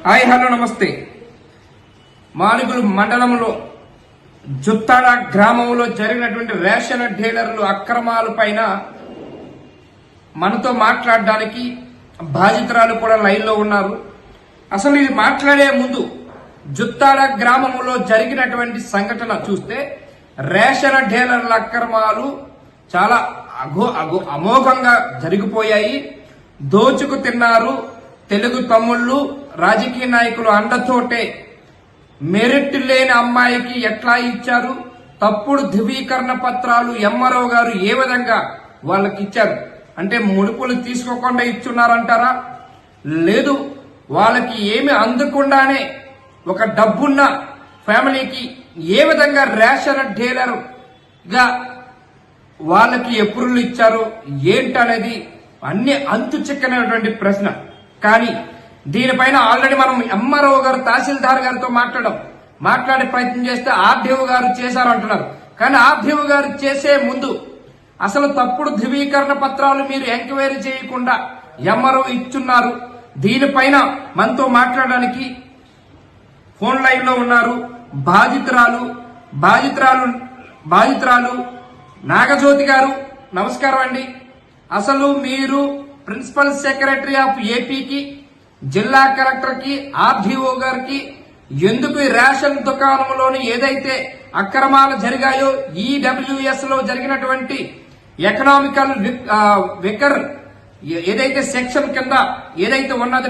Hi hello నమస్తే. మానుగులు మండలంలో జుత్తాడ గ్రామంలో జరిగినటువంటి రేషన్ డీలర్లు అక్రమాల పైన మనతో మాట్లాడడానికి బాధితురాలు కూడా లైన్లో ఉన్నారు. అసలు ఇది మాట్లాడే ముందు జుత్తాడ గ్రామంలో జరిగినటువంటి సంఘటన చూస్తే రేషన్ డీలర్ల అక్రమాలు చాలా అమోఘంగా జరిగిపోయాయి. దోచుకు తిన్నారు. తెలుగు తమ్ముళ్లు రాజకీయ నాయకులు అండతోటే మెరిట్ లేని అమ్మాయికి ఎట్లా ఇచ్చారు, తప్పుడు ధృవీకరణ పత్రాలు ఎంఆర్ఓ గారు ఏ విధంగా వాళ్ళకి ఇచ్చారు అంటే ముడుపులు తీసుకోకుండా ఇచ్చున్నారంటారా, లేదు వాళ్ళకి ఏమి అందకుండానే ఒక డబ్బున్న ఫ్యామిలీకి ఏ విధంగా రేషన్ డీలర్ గా వాళ్ళకి ఎప్రూవల్ ఇచ్చారు ఏంటనేది అన్ని అంతు చిక్కనటువంటి ప్రశ్న. కానీ దీనిపైన ఆల్రెడీ మనం ఎంఆర్ఓ గారు తహసీల్దార్ గారితో మాట్లాడే ప్రయత్నం చేస్తే ఆర్డీఓ గారు చేశారంటున్నారు. కానీ ఆర్డీఓ గారు చేసే ముందు అసలు తప్పుడు ధృవీకరణ పత్రాలు మీరు ఎంక్వైరీ చేయకుండా ఎంఆర్ఓ ఇచ్చున్నారు. దీనిపైన మనతో మాట్లాడడానికి ఫోన్ లైన్ లో ఉన్నారు బాధితురాలు నాగజ్యోతి గారు. నమస్కారం అండి. అసలు మీరు ప్రిన్సిపల్ సెక్రటరీ ఆఫ్ ఏపీకి, జిల్లా కలెక్టర్ కి, ఆర్డీఓ గారికి ఎందుకు ఈ రేషన్ దుకాణంలోని ఏదైతే అక్రమాలు జరిగాయో ఈడబ్ల్యూఎస్ లో జరిగినటువంటి ఎకనామికల్ వికర్ ఏదైతే సెక్షన్ కింద ఏదైతే ఉన్నది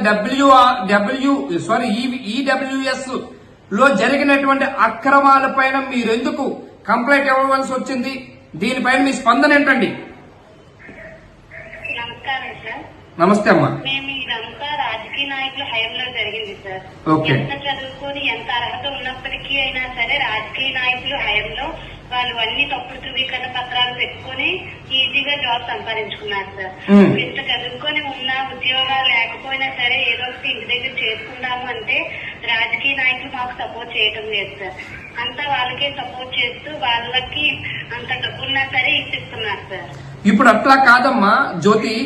ఈడబ్ల్యూఎస్ లో జరిగినటువంటి అక్రమాల పైన మీరెందుకు కంప్లైంట్ ఇవ్వవలసి వచ్చింది? దీనిపైన మీ స్పందన ఏంటండి? నమస్తే అమ్మా. మేము ఇదంతా రాజకీయ నాయకుల హయాంలో జరిగింది సార్. ఎంత చదువుకొని ఎంత అర్హత ఉన్నప్పటికీ అయినా సరే రాజకీయ నాయకుల హయాంలో వాళ్ళు అన్ని తప్పుడు ధృవీకరణ పత్రాలు పెట్టుకుని ఈజీగా జాబ్ సంపాదించుకున్నారు సార్. ఎంత చదువుకొని ఉన్నా ఉద్యోగాలు లేకపోయినా సరే ఏదో ఒకటి ఇంటి దగ్గర చేసుకుందాము అంటే రాజకీయ నాయకులు మాకు సపోర్ట్ చేయటం లేదు సార్. అంతా వాళ్ళకే సపోర్ట్ చేస్తూ వాళ్ళకి అంత డబ్బున్నా సరే ఇచ్చిస్తున్నారు సార్. ఇప్పుడు అట్లా కాదమ్మా జ్యోతి,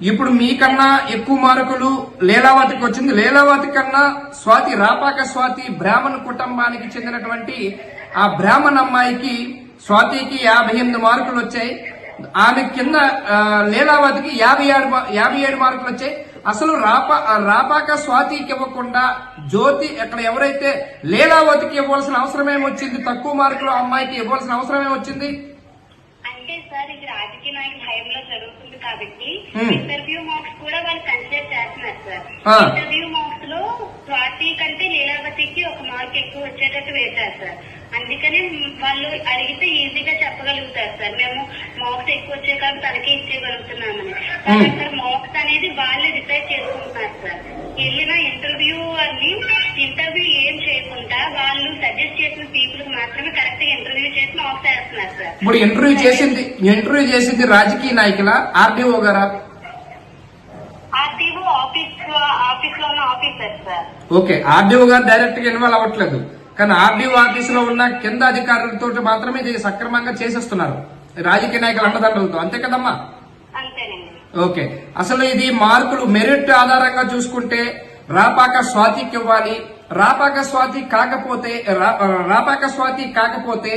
ఇప్పుడు మీకన్నా ఎక్కువ మార్కులు లీలావతికి వచ్చింది. లీలావతి కన్నా స్వాతి, రాపాక స్వాతి బ్రాహ్మణ కుటుంబానికి చెందినటువంటి ఆ బ్రాహ్మణ అమ్మాయికి స్వాతికి 58 మార్కులు వచ్చాయి. ఆమె కింద లీలావతికి 57 మార్కులు వచ్చాయి. అసలు రాపాక స్వాతికి ఇవ్వకుండా జ్యోతి అక్కడ ఎవరైతే లీలావతికి ఇవ్వాల్సిన అవసరం ఏమొచ్చింది? తక్కువ మార్కులు అమ్మాయికి ఇవ్వాల్సిన అవసరం ఏమొచ్చింది? అంటే సార్ ఇది రాజకీయ నాయకుల హయాంలో జరుగుతుంది కాబట్టి ఇంటర్వ్యూ మార్క్స్ కూడా వాళ్ళు కన్సిడర్ చేస్తున్నారు సార్. ఇంటర్వ్యూ మార్క్స్ లో స్వాతి కంటే లీలావతికి 1 మార్క్ ఎక్కువ వచ్చేటట్టు వేశారు సార్. అందుకని వాళ్ళు అడిగితే ఈజీగా చెప్పగలుగుతారు సార్, మేము మార్క్స్ ఎక్కువ వచ్చే కాబట్టి తనకే ఇచ్చేయగలుగుతున్నామని. కానీ అక్కడ మార్క్స్ అనేది వాళ్ళే డిసైడ్ చేసుకుంటున్నారు సార్. వెళ్ళిన ఇంటర్వ్యూ ఏం చేయకుండా వాళ్ళు సజెస్ట్ చేసిన పీపుల్ మాత్రమే కరెక్ట్ గా ఇంటర్వ్యూ చేసి మార్క్స్ వేస్తున్నారు సార్. ఇప్పుడు ఇంటర్వ్యూ చేసింది రాజకీయ నాయకుల ఆర్డీఓ గారా? ఆర్డీఓ ఆఫీస్ లో ఉన్న ఆఫీసర్ సార్. ఓకే, ఆర్డీఓ గారు డైరెక్ట్ గా ఇన్వాల్వ్ అవ్వట్లేదు. కానీ ఆర్డీఓ ఆఫీస్ లో ఉన్న కింద అధికారులతో మాత్రమే ఇది సక్రమంగా చేసేస్తున్నారు రాజకీయ నాయకుల అండదండలతో, అంతే కదమ్మా? అంతేనండి. ఓకే, అసలు ఇది మార్కులు మెరిట్ ఆధారంగా చూసుకుంటే రాపాక స్వాతికి ఇవ్వాలి. రాపాక స్వాతి కాకపోతే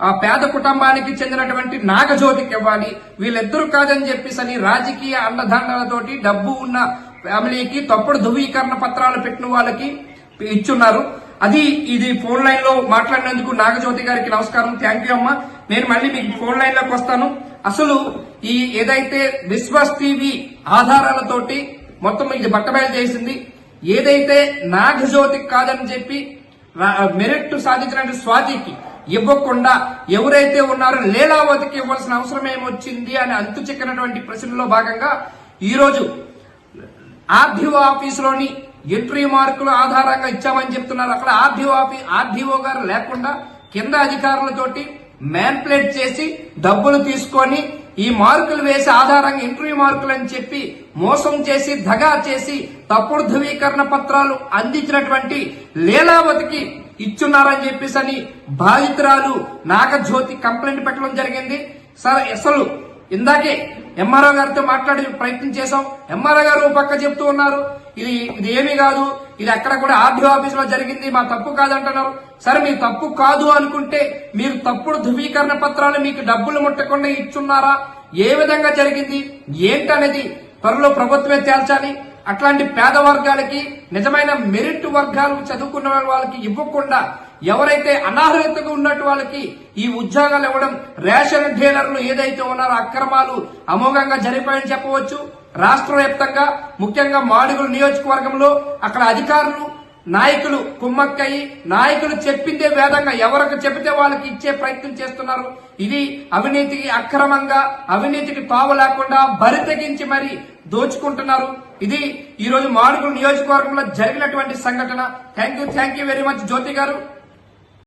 ఆ పేద కుటుంబానికి చెందినటువంటి నాగజ్యోతికి ఇవ్వాలి. వీళ్ళిద్దరూ కాదని చెప్పేసి రాజకీయ అండదండలతోటి డబ్బు ఉన్న ఫ్యామిలీకి తప్పుడు ధృవీకరణ పత్రాలు పెట్టిన వాళ్ళకి ఇచ్చున్నారు. ఇది ఫోన్ లైన్ లో మాట్లాడినందుకు నాగజ్యోతి గారికి నమస్కారం. థ్యాంక్ యూ అమ్మా. నేను మళ్ళీ మీకు ఫోన్ లైన్ లోకి వస్తాను. అసలు ఈ ఏదైతే విశ్వాస్ టీవీ ఆధారాలతోటి మొత్తం ఇది బట్టబయలు చేసింది, ఏదైతే నాగజ్యోతికి కాదని చెప్పి మెరిట్ సాధించిన స్వాతికి ఇవ్వకుండా ఎవరైతే ఉన్నారో లీలావతికి ఇవ్వాల్సిన అవసరం ఏమొచ్చింది అని అంతు చిక్కనటువంటి ప్రశ్నలో భాగంగా ఈ రోజు ఆర్డీఓ ఆఫీసులోని ఎంట్రీ మార్కుల ఆధారంగా ఇచ్చామని చెప్తున్నారు. అక్కడ ఆర్డీఓ గారు లేకుండా కింద అధికారులతోటి మ్యాన్ప్లేట్ చేసి డబ్బులు తీసుకొని ఈ మార్కులు వేసి ఆధారంగా ఇంటర్వ్యూ మార్కులు అని చెప్పి మోసం చేసి దగా చేసి తప్పుడు ధృవీకరణ పత్రాలు అందించినటువంటి లీలావతికి ఇచ్చున్నారని చెప్పేసి బాధితురాలు నాగజ్యోతి కంప్లైంట్ పెట్టడం జరిగింది. సార్ అసలు ఇందాకే ఎంఆర్ఓ గారితో మాట్లాడే ప్రయత్నం చేశాం. ఎంఆర్ఓ గారు పక్క చెప్తూ ఉన్నారు ఇది ఏమీ కాదు, ఇది అక్కడ కూడా ఆర్డీఓ ఆఫీస్ లో జరిగింది, మా తప్పు కాదంటున్నారు. సరే మీ తప్పు కాదు అనుకుంటే మీరు తప్పుడు ధృవీకరణ పత్రాలు మీకు డబ్బులు ముట్టకుండా ఇచ్చున్నారా, ఏ విధంగా జరిగింది ఏంటనేది త్వరలో ప్రభుత్వమే తేల్చాలి. అట్లాంటి పేద వర్గాలకి, నిజమైన మెరిట్ వర్గాలు చదువుకున్న వాళ్ళకి ఇవ్వకుండా ఎవరైతే అనర్హతగా ఉన్నట్టు వాళ్ళకి ఈ ఉద్యోగాలు ఇవ్వడం, రేషన్ డీలర్లు ఏదైతే ఉన్నారో అక్రమాలు అమోఘంగా జరిపాయని చెప్పవచ్చు. రాష్ట్ర వ్యాప్తంగా ముఖ్యంగా మాడుగుల నియోజకవర్గంలో అక్కడ అధికారులు నాయకులు కుమ్మక్కయి నాయకులు చెప్పిందే వేదంగా ఎవరికి చెబితే వాళ్ళకి ఇచ్చే ప్రయత్నం చేస్తున్నారు. ఇది అవినీతికి అక్రమంగా అవినీతికి తావు లేకుండా బరి తెగించి మరి దోచుకుంటున్నారు. ఇది ఈ రోజు మాడుగుల నియోజకవర్గంలో జరిగినటువంటి సంఘటన. థ్యాంక్ యూ వెరీ మచ్ జ్యోతి గారు.